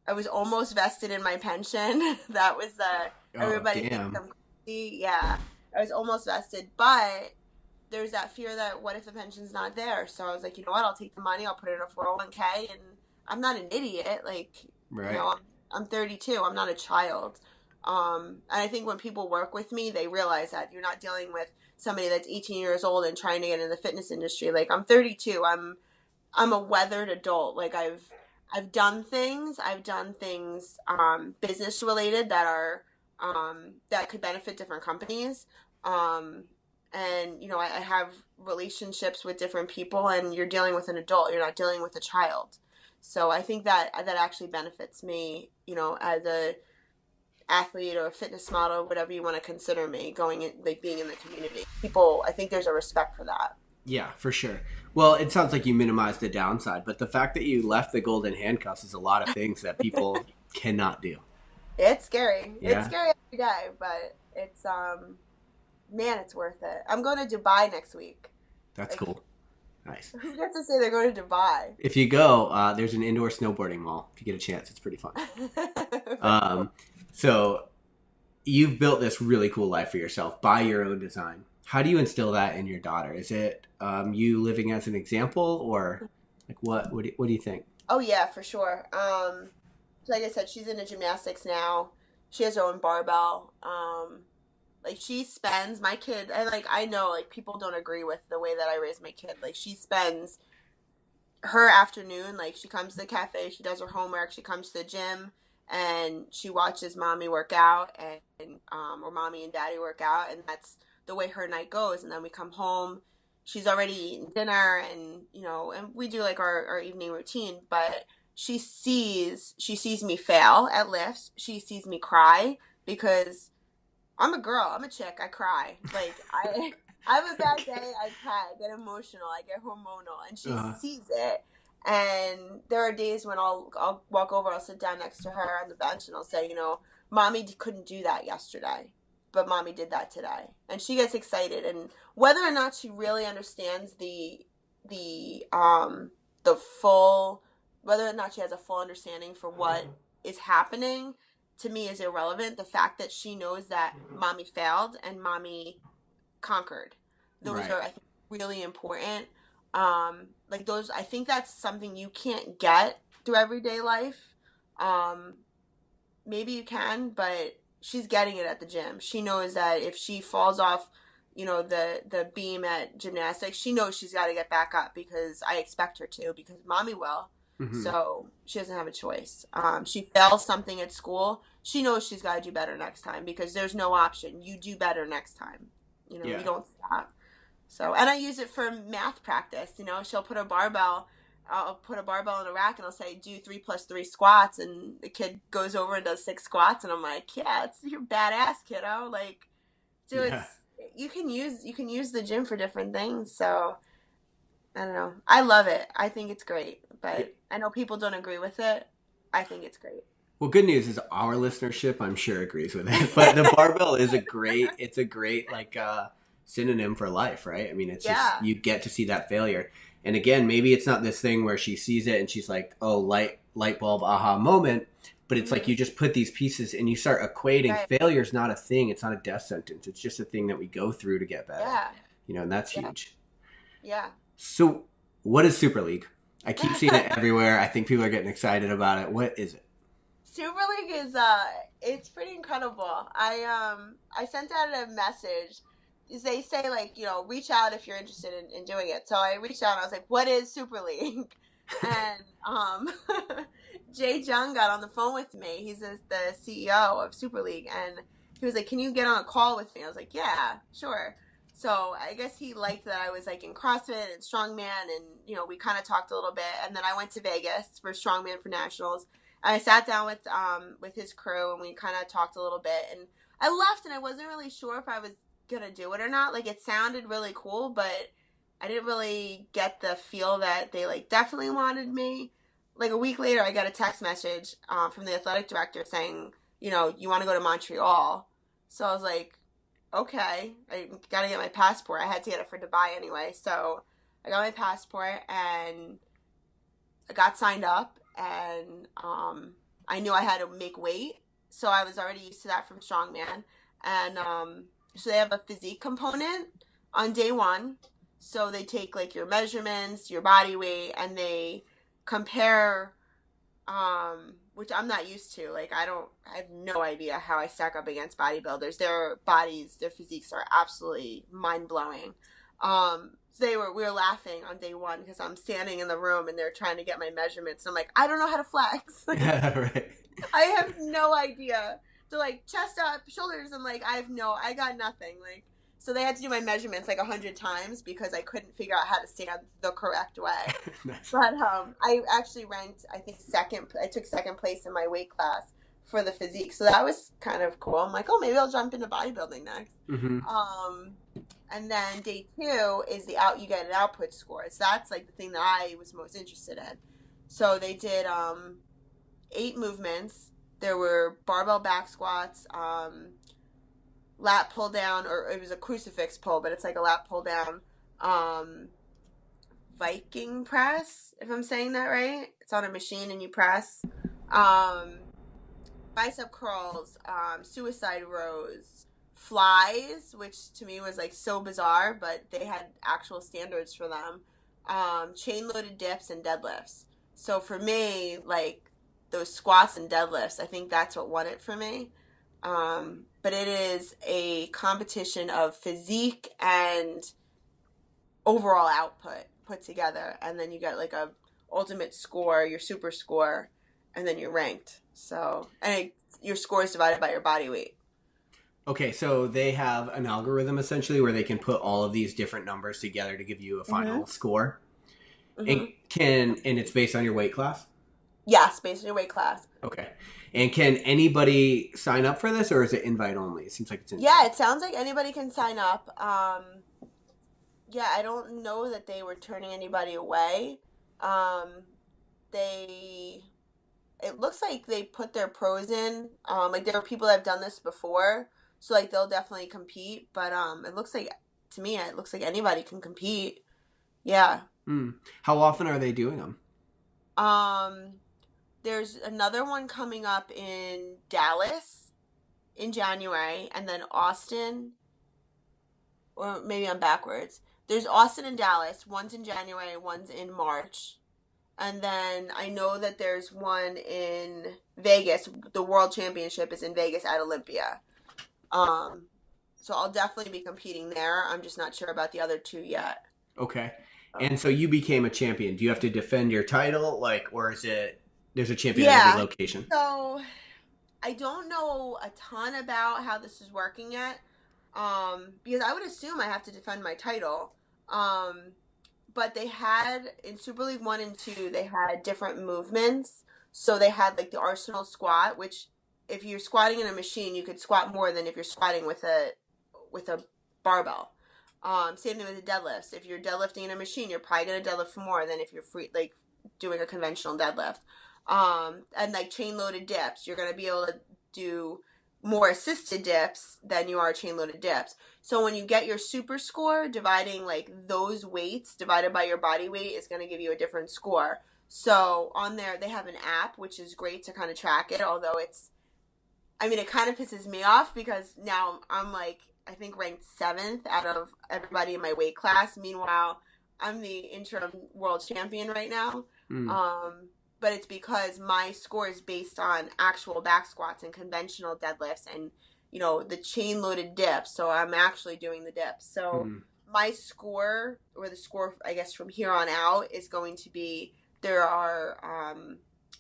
I was almost vested in my pension. That was Oh, everybody thinks damn. I'm crazy. Yeah, I was almost vested, but there's that fear that what if the pension's not there? So I was like, you know what? I'll take the money. I'll put it in a 401k, and I'm not an idiot. Like, Right. I'm 32. I'm not a child. And I think when people work with me, they realize that you're not dealing with somebody that's 18 years old and trying to get in the fitness industry. Like, I'm 32. I'm a weathered adult. Like, I've done things. I've done things business related that are that could benefit different companies. Um, and I have relationships with different people, and you're dealing with an adult. You're not dealing with a child. So I think that actually benefits me, as a athlete or a fitness model, whatever you want to consider me, going in, like being in the community. People, I think there's a respect for that. Yeah, for sure. Well, it sounds like you minimized the downside, but the fact that you left the golden handcuffs is a lot of things that people cannot do. It's scary. It's Yeah, scary every day, but it's man, it's worth it. I'm going to Dubai next week. that's Like, cool. Nice. who gets to say they're going to Dubai? If you go, there's an indoor snowboarding mall. If you get a chance, it's pretty fun. Very cool. Um, so you've built this really cool life for yourself by your own design. How do you instill that in your daughter? Is it you living as an example, or like what do you think? Oh yeah, for sure. Like I said, she's into gymnastics now. She has her own barbell. Like she spends my kid, and like I know like people don't agree with the way that I raise my kid. Like she spends her afternoon, like she comes to the cafe, she does her homework, she comes to the gym, and she watches mommy work out, and or mommy and daddy work out, and that's the way her night goes. And then we come home, she's already eaten dinner, and and we do like our evening routine. But she sees me fail at lifts, she sees me cry, because I'm a girl. I'm a chick. I cry. Like I have a bad day. I cry. I get emotional. I get hormonal, and she Uh, sees it. And there are days when I'll walk over. I'll sit down next to her on the bench, and I'll say, mommy couldn't do that yesterday, but mommy did that today, and she gets excited. And whether or not she really understands the full, whether or not she has a full understanding for what is happening, to me is irrelevant. The fact that she knows that mommy failed and mommy conquered, those right. are, I think, really important. Like those, I think that's something you can't get through everyday life. Um, Maybe you can, but she's getting it at the gym. She knows that if she falls off, the beam at gymnastics, she knows she's got to get back up, because I expect her to, because mommy will. Hmm. So she doesn't have a choice. She fails something at school, she knows she's got to do better next time, because there's no option. You do better next time. You Yeah. don't stop. So, and I use it for math practice. She'll put a barbell I'll put a barbell in a rack and I'll say, do 3 plus 3 squats. And the kid goes over and does 6 squats. And I'm like, yeah, you're badass, kiddo. Like, so Yeah. you can use the gym for different things. So I don't know. I love it. I think it's great, Yeah. but I know people don't agree with it. I think it's great. Well, good news is our listenership, I'm sure, agrees with it. But the barbell is it's a great like synonym for life, right? I mean, it's just Yeah. you get to see that failure. And again, maybe it's not this thing where she sees it and she's like, "Oh, light bulb aha moment," but it's like you just put these pieces and you start equating Right. failure's not a thing, it's not a death sentence. It's just a thing that we go through to get better. Yeah. You know, and that's Yeah. huge. Yeah. So, what is Super League? I keep seeing it everywhere. I think people are getting excited about it. What is it? Super League is it's pretty incredible. I sent out a message. They say like, reach out if you're interested in doing it. So I reached out and I was like, what is Super League? And Jay Jung got on the phone with me. He's the CEO of Super League, and he was like, can you get on a call with me? I was like, yeah, sure. So I guess he liked that I was like in CrossFit and Strongman, and we kind of talked a little bit. And then I went to Vegas for Strongman for Nationals. And I sat down with his crew, and we kind of talked a little bit. And I left, and I wasn't really sure if I was gonna do it or not. Like, it sounded really cool, but I didn't really get the feel that they like definitely wanted me. Like a week later, I got a text message from the athletic director saying, you want to go to Montreal. So I was like, okay, I got to get my passport. I had to get it for Dubai anyway. So I got my passport and I got signed up, and I knew I had to make weight. So I was already used to that from Strongman. And so they have a physique component on day one. So they take like your measurements, your body weight, and they compare, which I'm not used to. Like, I have no idea how I stack up against bodybuilders. Their bodies, their physiques are absolutely mind blowing. So we were laughing on day one because I'm standing in the room and they're trying to get my measurements. And I'm like, I don't know how to flex. Yeah, right. I have no idea. They're like, chest up, shoulders. I'm like, I got nothing. Like, so they had to do my measurements like 100 times because I couldn't figure out how to stand the correct way. Nice. But I actually ranked, I think, second. I took second place in my weight class for the physique. So that was kind of cool. I'm like, oh, maybe I'll jump into bodybuilding next. Mm-hmm. And then day 2 is you get an output score. So that's like the thing that I was most interested in. So they did 8 movements. There were barbell back squats, lat pull down, or it was a crucifix pull, but it's like a lat pull down, Viking press, if I'm saying that right. It's on a machine and you press. Bicep curls, suicide rows, flies, which to me was like so bizarre, but they had actual standards for them. Chain loaded dips and deadlifts. So for me, like those squats and deadlifts, I think that's what won it for me. But it is a competition of physique and overall output put together, and then you get like a ultimate score, your super score, and then you're ranked. So, and your score is divided by your body weight. Okay, so they have an algorithm essentially where they can put all of these different numbers together to give you a final score. Mm-hmm. And it's based on your weight class? Yes, based on your weight class. Okay. And can anybody sign up for this, or is it invite only? It seems like it's invite. Yeah, it sounds like anybody can sign up. Yeah, I don't know that they were turning anybody away. It looks like they put their pros in. Like there are people that have done this before, so like they'll definitely compete. But it looks like, to me, it looks like anybody can compete. Yeah. How often are they doing them? There's another one coming up in Dallas in January, and then Austin, or maybe I'm backwards. There's Austin and Dallas. One's in January, one's in March. And then I know that there's one in Vegas. The World Championship is in Vegas at Olympia. So I'll definitely be competing there. I'm just not sure about the other 2 yet. Okay. And so you became a champion. Do you have to defend your title, or is it there's a champion at every location? So I don't know a ton about how this is working yet, because I would assume I have to defend my title. but they had, in Super League 1 and 2, they had different movements. So they had like the Arsenal squat, which if you're squatting in a machine, you could squat more than if you're squatting with a barbell. Same thing with the deadlifts. If you're deadlifting in a machine, you're probably gonna deadlift more than if you're free, like doing a conventional deadlift. And like chain loaded dips, you're gonna be able to do more assisted dips than you are chain loaded dips. So when you get your super score, dividing like those weights divided by your body weight is gonna give you a different score. So on there, they have an app, which is great to kind of track it, although it kind of pisses me off because now I'm like, I think ranked 7th out of everybody in my weight class. Meanwhile, I'm the interim world champion right now. But it's because my score is based on actual back squats and conventional deadlifts and, the chain loaded dips. So I'm actually doing the dips. So my score, or the score, I guess, from here on out is going to be, there are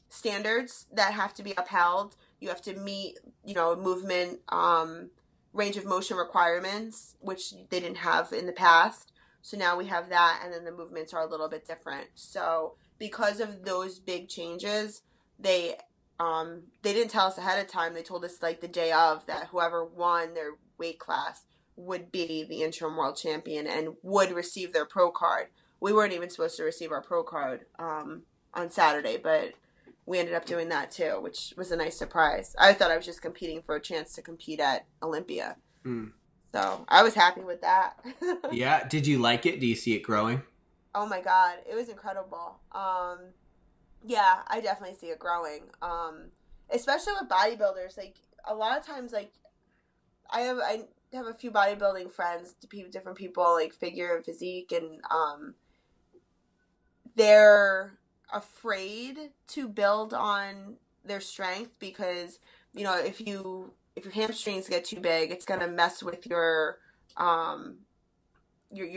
standards that have to be upheld. You have to meet, movement, range of motion requirements, which they didn't have in the past. So now we have that, and then the movements are a little bit different. So because of those big changes, they didn't tell us ahead of time. They told us like the day of that whoever won their weight class would be the interim world champion and would receive their pro card. We weren't even supposed to receive our pro card on Saturday, but we ended up doing that too, which was a nice surprise. I thought I was just competing for a chance to compete at Olympia. So I was happy with that. Yeah. Did you like it? Do you see it growing? Oh my God. It was incredible. Yeah, I definitely see it growing. Especially with bodybuilders. Like a lot of times, like I have a few bodybuilding friends, different people, like figure and physique, and they're afraid to build on their strength because if your hamstrings get too big, it's gonna mess with your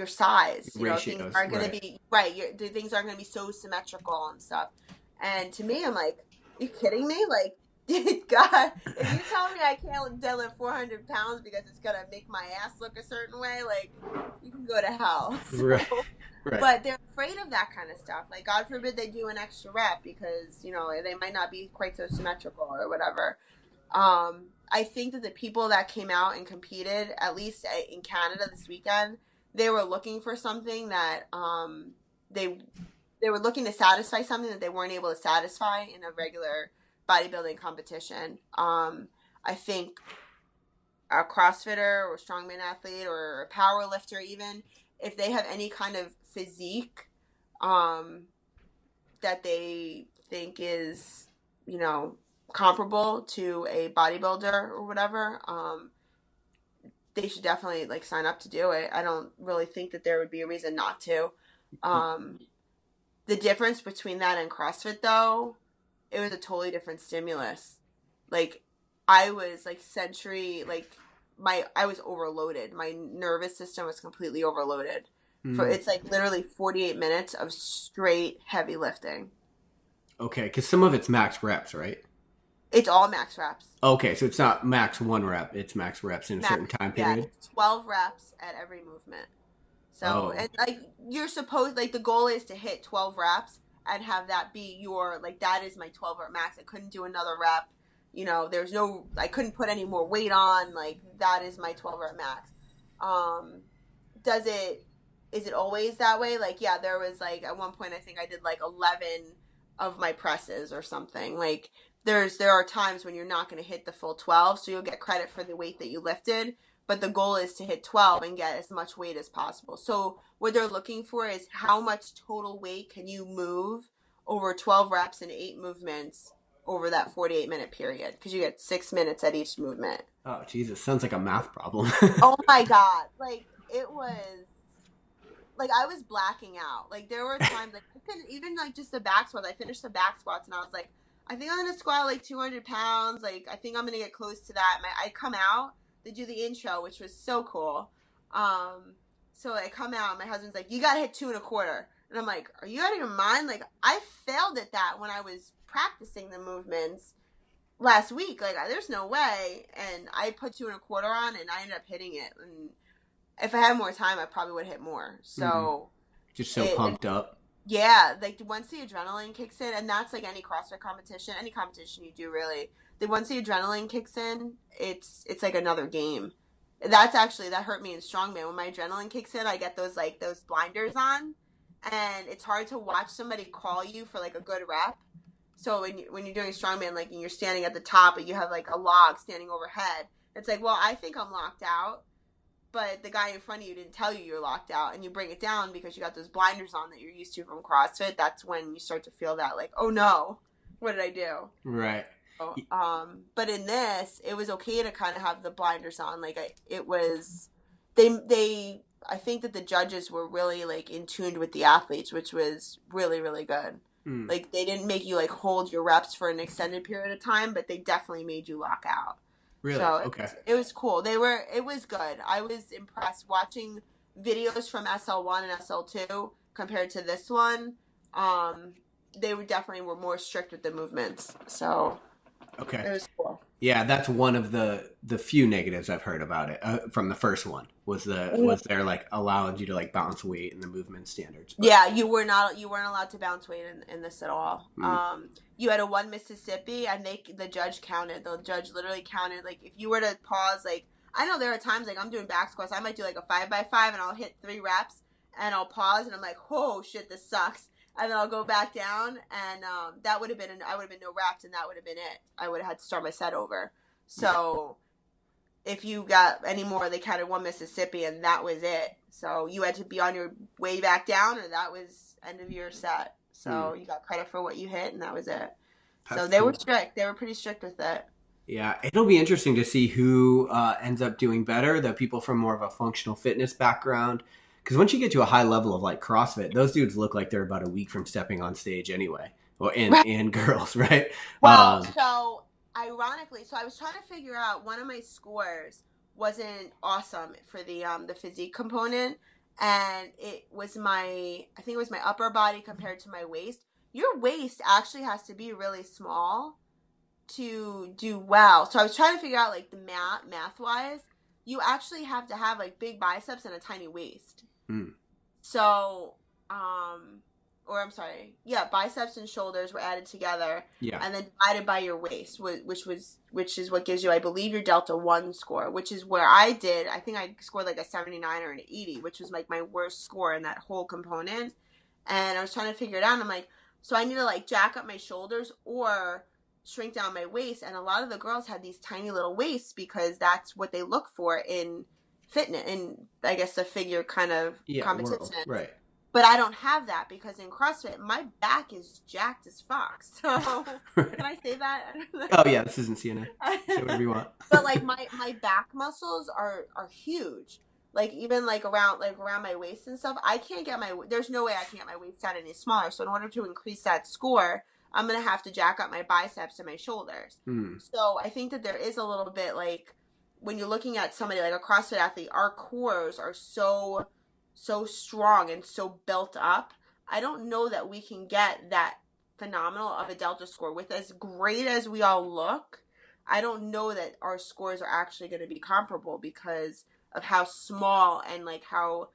size. Ratios, things aren't gonna be right. The things aren't gonna be so symmetrical and stuff. And to me, I'm like, are you kidding me? Like, God, if you tell me I can't deadlift 400 pounds because it's gonna make my ass look a certain way, like, you can go to hell. So, right. But they're afraid of that kind of stuff. Like, God forbid they do an extra rep because they might not be quite so symmetrical or whatever. I think that the people that came out and competed, at least in Canada this weekend, they were looking for something that they were looking to satisfy something that they weren't able to satisfy in a regular bodybuilding competition. I think a CrossFitter or strongman athlete or a power lifter, even if they have any kind of physique that they think is comparable to a bodybuilder or whatever, they should definitely like sign up to do it. I don't really think that there would be a reason not to. The difference between that and CrossFit, though, it was a totally different stimulus. Like, I was like I was overloaded. My nervous system was completely overloaded. It's like literally 48 minutes of straight heavy lifting. Okay, because some of it's max reps, right? It's all max reps. Okay, so it's not max 1 rep, it's max reps in a certain time period? Yeah, 12 reps at every movement. So, and like you're supposed, like the goal is to hit 12 reps and have that be your, like, that is my 12 rep max. I couldn't do another rep. I couldn't put any more weight on. Like, that is my 12 rep max. Is it always that way? Like, yeah, there was like, at one point, I think I did like 11 of my presses or something. Like, there are times when you're not going to hit the full 12, so you'll get credit for the weight that you lifted. But the goal is to hit 12 and get as much weight as possible. So what they're looking for is how much total weight can you move over 12 reps and 8 movements over that 48-minute period, because you get 6 minutes at each movement. Oh, Jesus. Sounds like a math problem. Oh, my God. Like, it was... Like, I was blacking out. Like, there were times, like, I couldn't even, like, just the back squats. I finished the back squats, and I was like, I think I'm going to squat, like, 200 pounds. Like, I think I'm going to get close to that. I come out... They do the intro, which was so cool. So I come out, and my husband's like, you got to hit 2 1/4. And I'm like, are you out of your mind? Like, I failed at that when I was practicing the movements last week. Like, there's no way. And I put 2 1/4 on, and I ended up hitting it. And if I had more time, I probably would hit more. So Just so pumped up. Yeah, like once the adrenaline kicks in, and that's like any CrossFit competition, any competition you do really. Once the adrenaline kicks in, it's like another game. That hurt me in Strongman. When my adrenaline kicks in, I get those blinders on, and it's hard to watch somebody call you for like a good rep. So when you're doing Strongman, like, and you're standing at the top, and you have like a log standing overhead, it's like, well, I think I'm locked out, but the guy in front of you didn't tell you you're locked out, and you bring it down because you got those blinders on that you're used to from CrossFit. That's when you start to feel that, like, oh no, what did I do? Right. So, but in this, it was okay to kind of have the blinders on. Like, I think that the judges were really like in tune with the athletes, which was really, really good. Like, they didn't make you like hold your reps for an extended period of time, but they definitely made you lock out. Really? So Okay. it was cool. It was good. I was impressed watching videos from SL1 and SL2 compared to this one. They definitely were more strict with the movements. So okay, it was cool. Yeah, that's one of the few negatives I've heard about it from the first one was they're like allowing you to like bounce weight in the movement standards. But... Yeah, you weren't allowed to bounce weight in this at all. You had a 1 Mississippi, and the judge counted. The judge literally counted, like, if you were to pause, like, I know there are times, like, I'm doing back squats, I might do like a 5x5 and I'll hit 3 reps and I'll pause and I'm like, oh shit, this sucks. And then I'll go back down, and that would have been I would have been no reps, and that would have been it. I would have had to start my set over. So if you got any more, they counted 1 Mississippi, and that was it. So you had to be on your way back down, or that was end of your set. So you got credit for what you hit, and that was it. So they were strict. They were pretty strict with it. Yeah, it'll be interesting to see who ends up doing better, the people from more of a functional fitness background. Because once you get to a high level of like CrossFit, those dudes look like they're about a week from stepping on stage anyway. Well, and girls, right? Well, so ironically, I was trying to figure out, one of my scores wasn't awesome for the physique component, and I think it was my upper body compared to my waist. Your waist actually has to be really small to do well. So I was trying to figure out, like, the math wise, you actually have to have like big biceps and a tiny waist. So, biceps and shoulders were added together, and then divided by your waist, which is what gives you, I believe, your Delta 1 score, which is where I think I scored like a 79 or an 80, which was like my worst score in that whole component. And I was trying to figure it out, and I'm like, so I need to like jack up my shoulders or shrink down my waist. And a lot of the girls had these tiny little waists because that's what they look for in fitness, in, I guess, the figure kind of competition. World. Right. But I don't have that because in CrossFit, my back is jacked as fuck. So can I say that? Oh yeah, this isn't CNN. Say whatever you want. But like my back muscles are huge. Like, even like around my waist and stuff, there's no way I can get my waist down any smaller. So in order to increase that score, I'm going to have to jack up my biceps and my shoulders. So I think that there is a little bit, like, when you're looking at somebody like a CrossFit athlete, our cores are so strong and so built up. I don't know that we can get that phenomenal of a Delta score. With as great as we all look, I don't know that our scores are actually going to be comparable because of how small and like how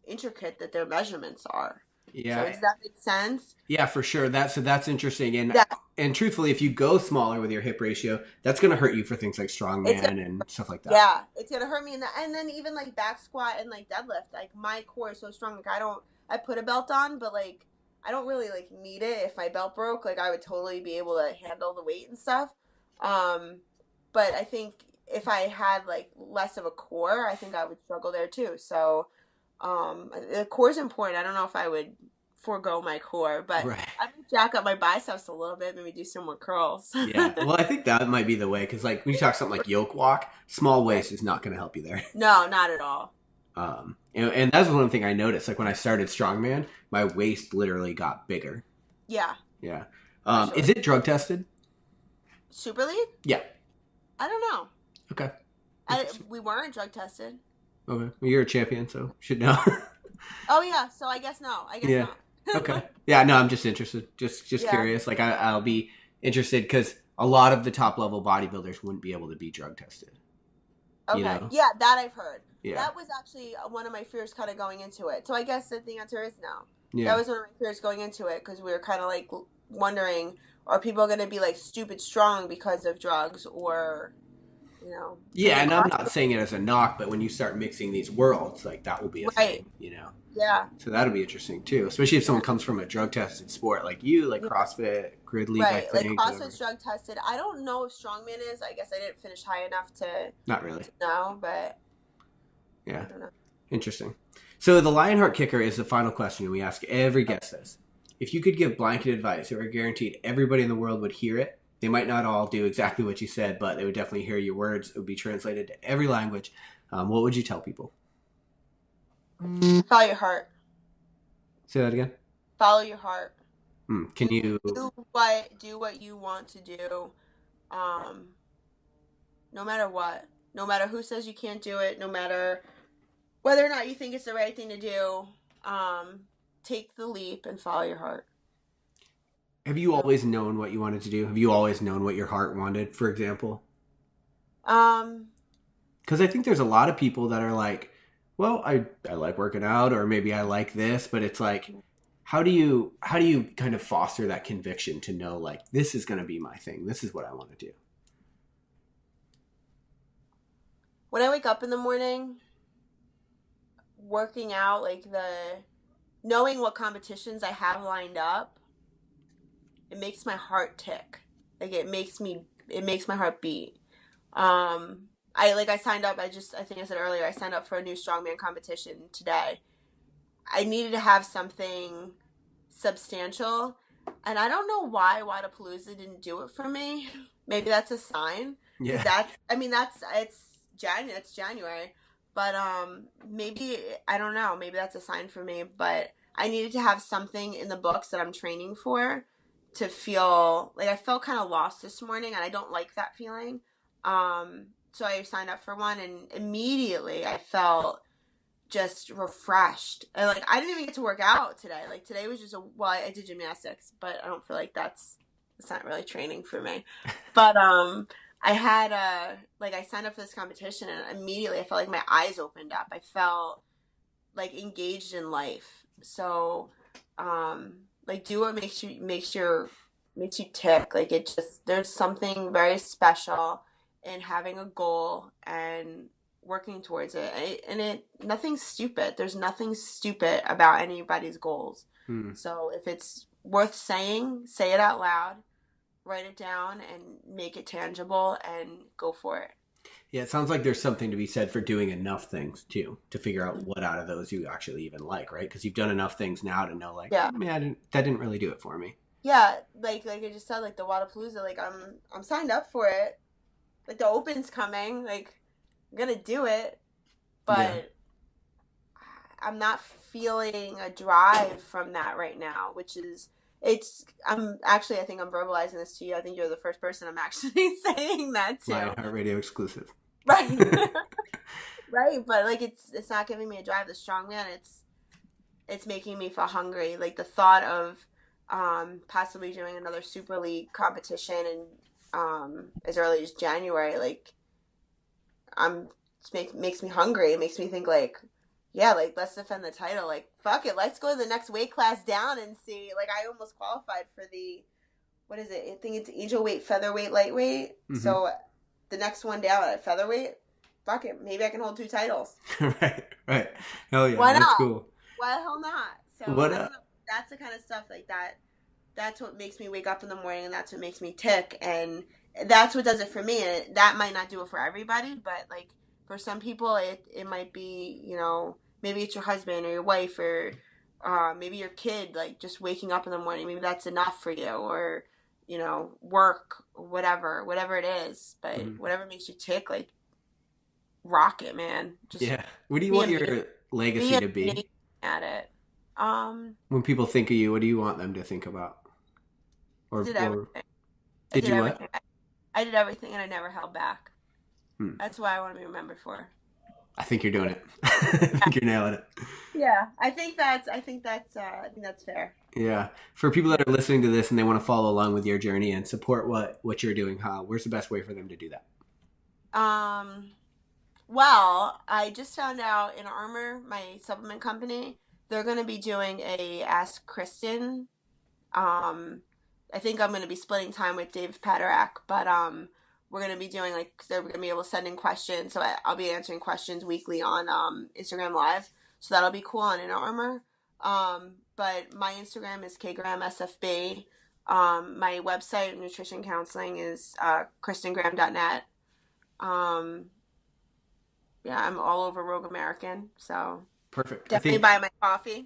intricate that their measurements are. Yeah. So does that make sense? Yeah, for sure. That's interesting. And truthfully, if you go smaller with your hip ratio, that's going to hurt you for things like Strongman and stuff like that. Yeah, it's going to hurt me in that. And then even like back squat and like deadlift, like my core is so strong. Like I put a belt on, but like I don't really like need it. If my belt broke, like I would totally be able to handle the weight and stuff. But I think if I had like less of a core, I think I would struggle there too. So the core is important. I don't know if I would forego my core, but right. I would jack up my biceps a little bit, maybe do some more curls. Yeah, well, I think that might be the way, because like when you talk something like yoke walk, small waist is not going to help you there. No, not at all. And that's one thing I noticed. Like when I started Strongman, my waist literally got bigger. Yeah. Yeah. Sure. Is it drug tested? Super League? Yeah. I don't know. Okay. We weren't drug tested. Okay. Well, you're a champion, so you should know. Oh yeah. So I guess no. I guess not. Okay. Yeah. No, I'm just interested. Just curious. Like I'll be interested because a lot of the top level bodybuilders wouldn't be able to be drug tested. Okay. You know? Yeah, that I've heard. Yeah. That was actually one of my fears kind of going into it. So I guess the answer is no. Yeah. That was one of my fears going into it because we were kind of like wondering, are people going to be like stupid strong because of drugs or, you know? Yeah, and I'm not saying it as a knock, but when you start mixing these worlds, like that will be a Right. thing, you know? Yeah. So that'll be interesting too, especially if someone comes from a drug-tested sport like you, like Yeah. CrossFit, Grid League, Right. I think. Like CrossFit's drug tested. I don't know if Strongman is. I guess I didn't finish high enough to Not really. know, but Yeah. I don't know. Interesting. So the Lionheart kicker is the final question, and we ask every guest this. If you could give blanket advice, or guaranteed everybody in the world would hear it, they might not all do exactly what you said, but they would definitely hear your words. It would be translated to every language. What would you tell people? Follow your heart. Say that again. Follow your heart. Can you do what you want to do, no matter what, no matter who says you can't do it, no matter whether or not you think it's the right thing to do. Take the leap and follow your heart. Have you always known what you wanted to do? Have you always known what your heart wanted, for example? Because I think there's a lot of people that are like, well, I like working out, or maybe I like this, but it's like, how do you kind of foster that conviction to know, like, this is going to be my thing. This is what I want to do. When I wake up in the morning, working out, like knowing what competitions I have lined up, it makes my heart tick. Like it makes my heart beat. I signed up. I think I said earlier, I signed up for a new Strongman competition today. I needed to have something substantial, and I don't know why Wadapalooza didn't do it for me. Maybe that's a sign. Yeah. It's January, but maybe, I don't know. Maybe that's a sign for me. But I needed to have something in the books that I'm training for to feel like I felt kind of lost this morning, and I don't like that feeling. So I signed up for one, and immediately I felt just refreshed. And like I didn't even get to work out today. Like today was just I did gymnastics, but I don't feel like it's not really training for me. But I had I signed up for this competition, and immediately I felt like my eyes opened up. I felt like engaged in life. So do what makes you tick. Like it just, there's something very special in having a goal and working towards it. Nothing's stupid. There's nothing stupid about anybody's goals. So if it's worth saying, say it out loud, write it down, and make it tangible, and go for it. Yeah, it sounds like there's something to be said for doing enough things too to figure out what out of those you actually even like, right? Because you've done enough things now to know, like, yeah, that didn't really do it for me. Yeah, like I just said, like the Wadapalooza, like I'm signed up for it. Like the Open's coming, like I'm gonna do it, but I'm not feeling a drive from that right now, which is, I think I'm verbalizing this to you. I think you're the first person I'm actually saying that to. Lionheart Radio exclusive. Right. Right, but like it's not giving me a drive. The Strongman, it's making me feel hungry. Like the thought of possibly doing another Super League competition and as early as January, like makes me hungry. It makes me think like, yeah, like let's defend the title. Like fuck it, let's go to the next weight class down and see. Like I almost qualified for the, what is it? I think it's angel weight, featherweight, lightweight. Mm-hmm. So the next one down at featherweight, fuck it, maybe I can hold 2 titles. right. Hell yeah, why that's not? cool. Why the hell not? So that's the kind of stuff like that. That's what makes me wake up in the morning, and that's what makes me tick, and that's what does it for me. And that might not do it for everybody, but like for some people, it might be, you know, maybe it's your husband or your wife or maybe your kid, like just waking up in the morning. Maybe that's enough for you, or you know, work, whatever it is. But whatever makes you tick, like rock it, man. Just What do you want your legacy to be? At it. When people think of you, what do you want them to think about? I did everything. I did everything, and I never held back. That's what I want to be remembered for. I think you're doing it. I think you're nailing it. Yeah, I think that's fair. Yeah, for people that are listening to this and they want to follow along with your journey and support what you're doing, where's the best way for them to do that? Well, I just found out in Armor, my supplement company, they're going to be doing a Ask Kristen. Um, I think I'm going to be splitting time with Dave Paderak, but we're going to be doing like they're going to be able to send in questions, so I'll be answering questions weekly on Instagram Live. So that'll be cool on In Armor. But my Instagram is kgramsfb. My website nutrition counseling is kristengraham.net. Um, yeah, I'm all over Rogue American, so Perfect. definitely buy my coffee.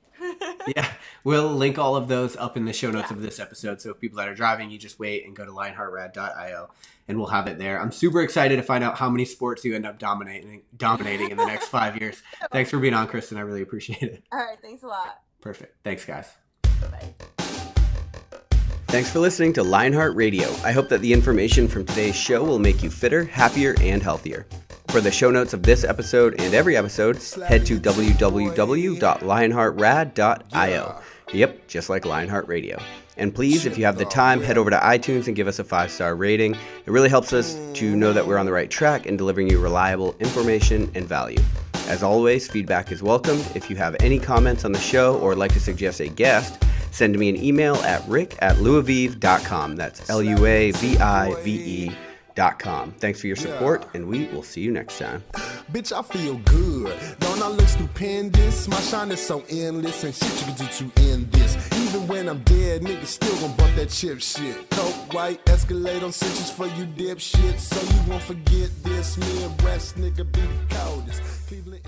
Yeah, we'll link all of those up in the show notes Yeah. of this episode. So if people that are driving, you just wait and go to lionheartrad.io and we'll have it there. I'm super excited to find out how many sports you end up dominating in the next 5 years. Thanks for being on, Kristen. I really appreciate it. All right, thanks a lot. Perfect. Thanks, guys. Bye-bye. Thanks for listening to Lionheart Radio. I hope that the information from today's show will make you fitter, happier, and healthier. For the show notes of this episode and every episode, head to www.lionheartrad.io. Yep, just like Lionheart Radio. And please, if you have the time, head over to iTunes and give us a 5-star rating. It really helps us to know that we're on the right track in delivering you reliable information and value. As always, feedback is welcomed. If you have any comments on the show or like to suggest a guest, send me an email at rick@luavive.com. That's LUAVIVE.com. Thanks for your support, and we will see you next time. Bitch, I feel good. Don't I look stupendous? My shine is so endless, and shit you can do to end this. Even when I'm dead, niggas still gon' bump that chip shit. Coke, white, Escalade on cinches for you dipshits. So you won't forget this. Midwest nigga be the coldest. Cleveland.